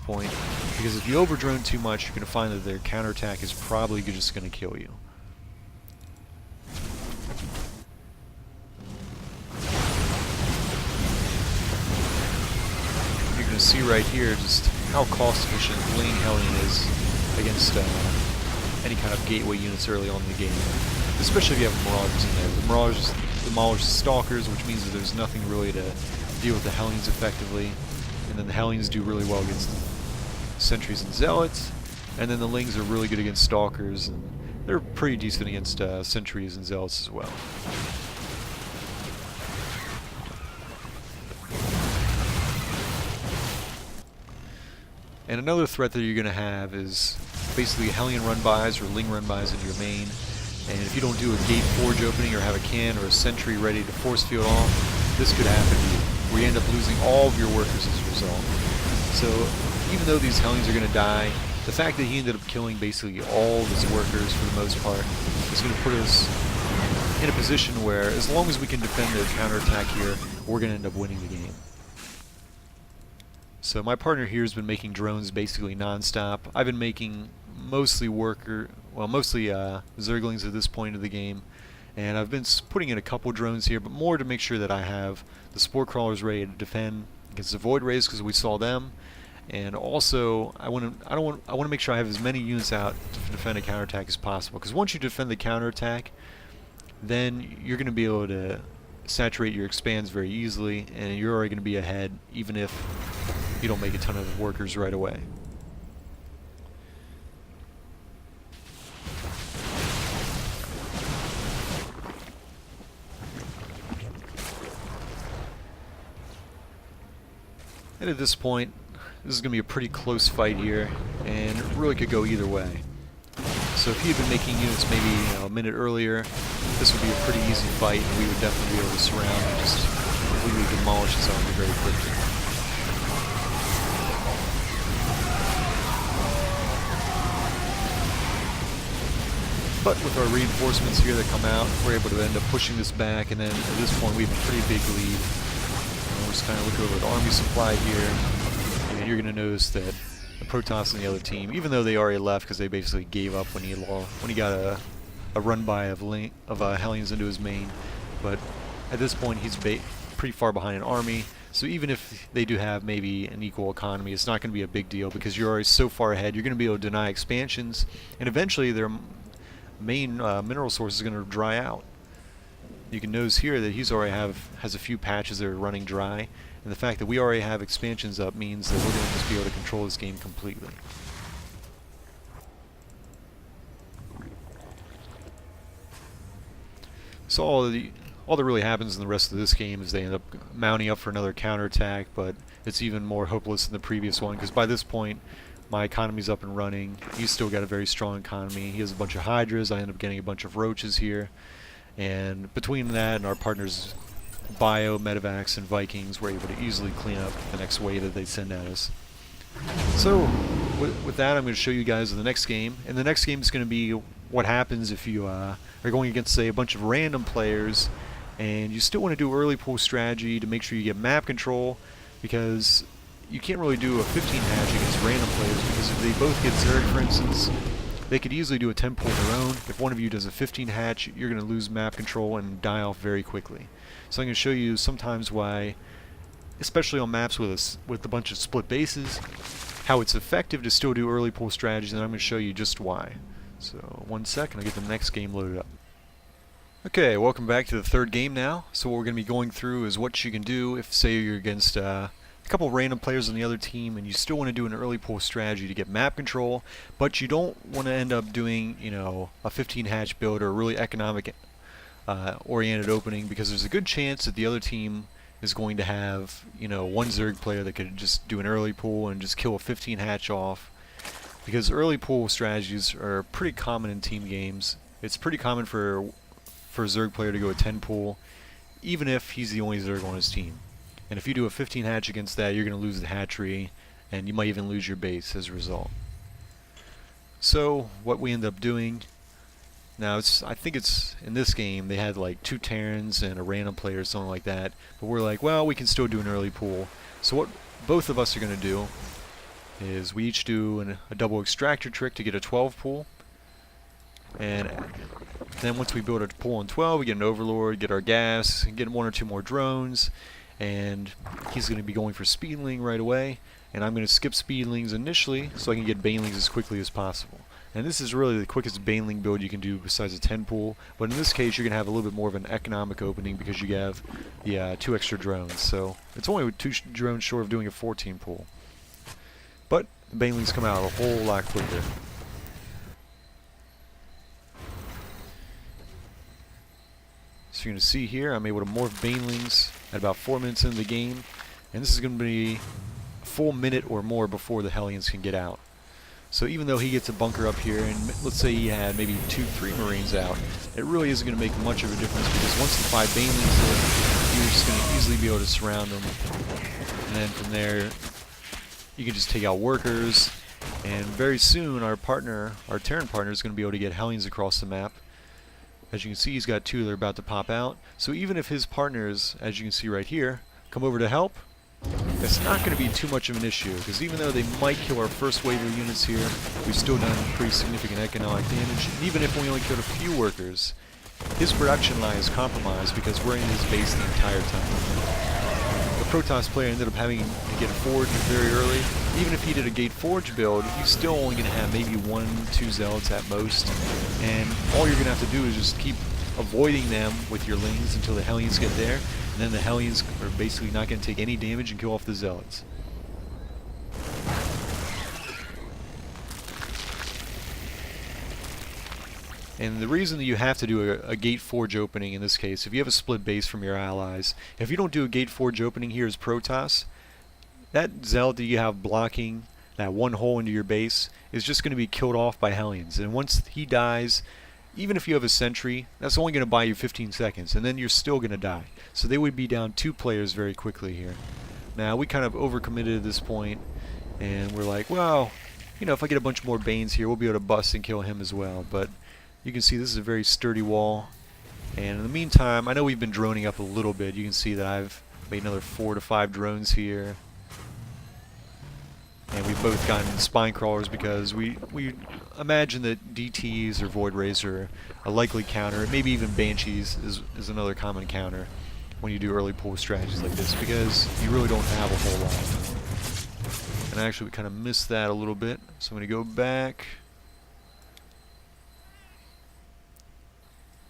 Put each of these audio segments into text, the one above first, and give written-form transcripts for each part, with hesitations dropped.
point, because if you over drone too much, you're going to find that their counterattack is probably just going to kill you. You're going to see right here just how cost efficient Ling Hellion is against any kind of gateway units early on in the game, especially if you have Marauders in there. The Marauders demolish the Stalkers, which means that there's nothing really to deal with the Hellions effectively, and then the Hellions do really well against Sentries and Zealots, and then the Lings are really good against Stalkers, and they're pretty decent against Sentries and Zealots as well. And another threat that you're going to have is basically Hellion run-bys or Ling run-bys into your main. And if you don't do a gate forge opening or have a can or a sentry ready to force field off, this could happen to you, where you end up losing all of your workers as a result. So even though these Hellions are going to die, the fact that he ended up killing basically all of his workers for the most part is going to put us in a position where, as long as we can defend their counterattack here, we're going to end up winning the game. So my partner here has been making drones basically non-stop. I've been making mostly Zerglings at this point of the game, and I've been putting in a couple drones here, but more to make sure that I have the Spore Crawlers ready to defend against the Void Rays because we saw them, and also I want to make sure I have as many units out to defend a counterattack as possible, because once you defend the counterattack, then you're going to be able to saturate your expands very easily, and you're already going to be ahead even if you don't make a ton of workers right away. And at this point, this is going to be a pretty close fight here, and it really could go either way. So if he had been making units maybe a minute earlier, this would be a pretty easy fight, and we would definitely be able to surround and just completely demolish his army very quickly. But with our reinforcements here that come out, we're able to end up pushing this back, and then at this point we have a pretty big lead. And we'll just kind of look over the army supply here, and you're going to notice that the Protoss on the other team, even though they already left because they basically gave up when he got a run-by of Hellions into his main, but at this point he's pretty far behind an army, so even if they do have maybe an equal economy, it's not going to be a big deal because you're already so far ahead. You're going to be able to deny expansions, and eventually their main mineral source is going to dry out. You can notice here that he's already has a few patches that are running dry, and the fact that we already have expansions up means that we're going to just be able to control this game completely. So all that really happens in the rest of this game is they end up mounting up for another counterattack, but it's even more hopeless than the previous one because by this point my economy's up and running. He's still got a very strong economy. He has a bunch of Hydras. I end up getting a bunch of Roaches here. And between that and our partners Bio, Medivacs, and Vikings, we're able to easily clean up the next wave that they send at us. So with that, I'm going to show you guys the next game. And the next game is going to be what happens if you are going against, say, a bunch of random players and you still want to do early pull strategy to make sure you get map control, because you can't really do a 15 hatch against random players, because if they both get Zerg, for instance, they could easily do a 10 pull of their own. If one of you does a 15 hatch, you're going to lose map control and die off very quickly. So I'm going to show you sometimes why, especially on maps with a bunch of split bases, how it's effective to still do early pull strategies, and I'm going to show you just why. So 1 second, I'll get the next game loaded up. Okay, welcome back to the third game now. So what we're going to be going through is what you can do if, say, you're against a couple random players on the other team and you still want to do an early pull strategy to get map control, but you don't want to end up doing, you know, a 15 hatch build or a really economic oriented opening, because there's a good chance that the other team is going to have, you know, one Zerg player that could just do an early pull and just kill a 15 hatch off. Because early pull strategies are pretty common in team games. It's pretty common for a Zerg player to go a 10 pull, even if he's the only Zerg on his team. And if you do a 15 hatch against that, you're going to lose the hatchery, and you might even lose your base as a result. So what we end up doing now, I think it's in this game they had like 2 Terrans and a random player or something like that, but we're like, well, we can still do an early pull. So what both of us are going to do is we each do a double extractor trick to get a 12 pool. And then once we build a pool on 12, we get an overlord, get our gas, and get 1 or 2 more drones. And he's going to be going for speedling right away. And I'm going to skip speedlings initially so I can get banelings as quickly as possible. And this is really the quickest baneling build you can do besides a 10 pool. But in this case, you're going to have a little bit more of an economic opening because you have the 2 extra drones. So it's only 2 drones short of doing a 14 pool. But the banelings come out a whole lot quicker. So you're going to see here, I'm able to morph banelings at about 4 minutes into the game. And this is going to be a full minute or more before the Hellions can get out. So even though he gets a bunker up here, and let's say he had maybe 2-3 Marines out, it really isn't going to make much of a difference because once the 5 banelings hit, you're just going to easily be able to surround them. And then from there, you can just take out workers, and very soon our Terran partner is going to be able to get Hellions across the map. As you can see, he's got 2 that are about to pop out. So even if his partners, as you can see right here, come over to help, that's not going to be too much of an issue, because even though they might kill our first wave of units here, we've still done pretty significant economic damage. And even if we only killed a few workers, his production line is compromised because we're in his base the entire time. The Protoss player ended up having to get a forge very early. Even if he did a gate forge build, he's still only going to have maybe 1-2 zealots at most. And all you're going to have to do is just keep avoiding them with your lings until the Hellions get there. And then the Hellions are basically not going to take any damage and kill off the zealots. And the reason that you have to do a gate forge opening in this case, if you have a split base from your allies, if you don't do a gate forge opening here as Protoss, that zealot that you have blocking that one hole into your base is just going to be killed off by Hellions. And once he dies, even if you have a sentry, that's only going to buy you 15 seconds, and then you're still going to die. So they would be down 2 players very quickly here. Now, we kind of overcommitted at this point, and we're like, well, you know, if I get a bunch more Banes here, we'll be able to bust and kill him as well. But you can see this is a very sturdy wall. And in the meantime, I know we've been droning up a little bit. You can see that I've made another 4 to 5 drones here. And we've both gotten spine crawlers because we imagine that DTs or Void Rays are a likely counter. Maybe even Banshees is another common counter when you do early pull strategies like this because you really don't have a whole lot. And actually we kind of missed that a little bit. So I'm going to go back.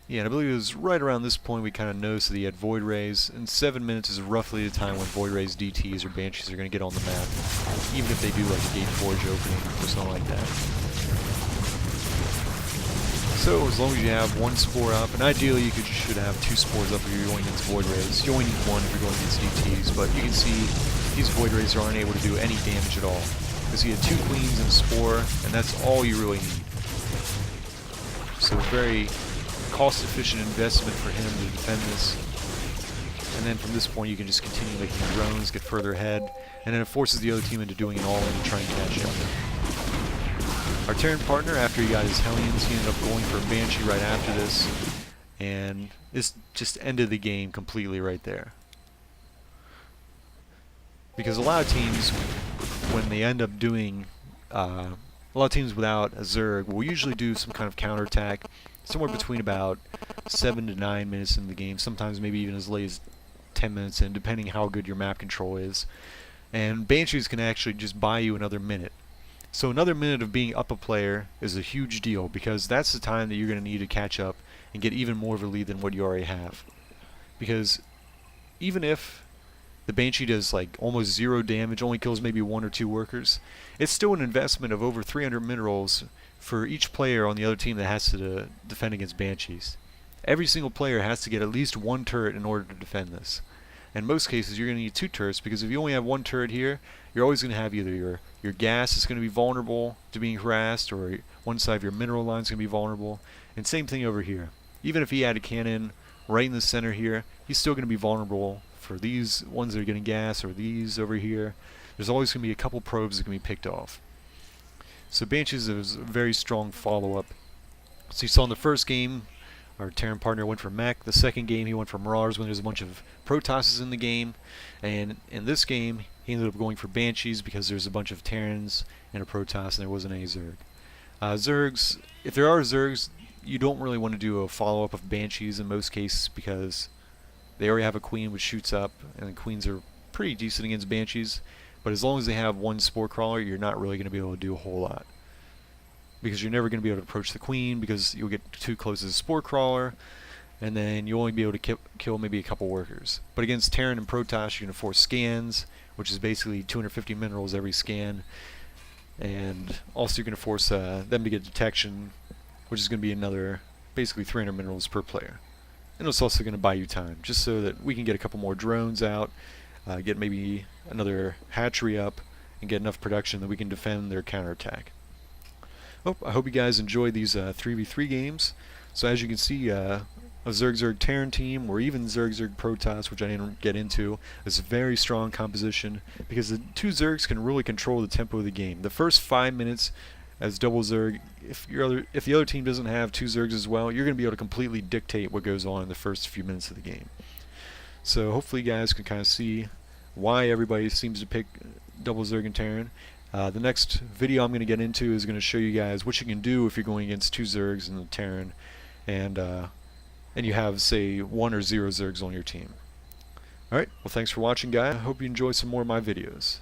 Yeah, and I believe it was right around this point we kind of noticed that he had Void Rays, and 7 minutes is roughly the time when Void Rays, DTs, or Banshees are going to get on the map, even if they do like a Gate Forge opening or something like that. So as long as you have 1 spore up, and ideally you should have 2 spores up if you're going against Void Rays. You only need 1 if you're going against DTs, but you can see these Void Rays aren't able to do any damage at all. Because you have 2 queens and a spore, and that's all you really need. So very cost-efficient investment for him to defend this. And then from this point you can just continue making drones, get further ahead, and then it forces the other team into doing an all-in to try and catch up. Our Terran partner, after he got his Hellions, he ended up going for a Banshee right after this, and this just ended the game completely right there. Because a lot of teams, when they end up doing, a lot of teams without a Zerg will usually do some kind of counterattack, somewhere between about 7 to 9 minutes in the game, sometimes maybe even as late as 10 minutes in, depending how good your map control is. And Banshees can actually just buy you another minute. So another minute of being up a player is a huge deal, because that's the time that you're going to need to catch up and get even more of a lead than what you already have. Because even if the Banshee does like almost 0 damage, only kills maybe 1 or 2 workers, it's still an investment of over 300 minerals for each player on the other team that has to defend against Banshees. Every single player has to get at least 1 turret in order to defend this. In most cases you're going to need 2 turrets, because if you only have 1 turret here, you're always going to have either your gas is going to be vulnerable to being harassed, or one side of your mineral line is going to be vulnerable. And same thing over here. Even if he had a cannon right in the center here, he's still going to be vulnerable for these ones that are getting gas, or these over here. There's always going to be a couple probes that can be picked off. So Banshees is a very strong follow-up. So you saw in the first game, our Terran partner went for mech. The second game he went for Marauders when there's a bunch of Protosses in the game. And in this game he ended up going for Banshees because there's a bunch of Terrans and a Protoss and there wasn't any Zerg. Zergs, if there are Zergs, you don't really want to do a follow-up of Banshees in most cases because they already have a Queen which shoots up, and the Queens are pretty decent against Banshees. But as long as they have one Spore Crawler, you're not really going to be able to do a whole lot. Because you're never going to be able to approach the Queen because you'll get too close to the Spore Crawler, and then you'll only be able to kill maybe a couple workers. But against Terran and Protoss, you're going to force scans, which is basically 250 minerals every scan. And also you're going to force them to get detection, which is going to be another basically 300 minerals per player. And it's also going to buy you time, just so that we can get a couple more drones out, get maybe another hatchery up, and get enough production that we can defend their counterattack. I hope you guys enjoyed these 3v3 games. So as you can see, a zerg-zerg-terran team, or even zerg-zerg-protoss, which I didn't get into, is a very strong composition because the two zergs can really control the tempo of the game. The first 5 minutes as double zerg, if the other team doesn't have two zergs as well, you're going to be able to completely dictate what goes on in the first few minutes of the game. So hopefully you guys can kind of see why everybody seems to pick double zerg and terran. The next video I'm going to get into is going to show you guys what you can do if you're going against two zergs and a terran, and you have, say, 1 or 0 zergs on your team. Alright, well thanks for watching, guys. I hope you enjoy some more of my videos.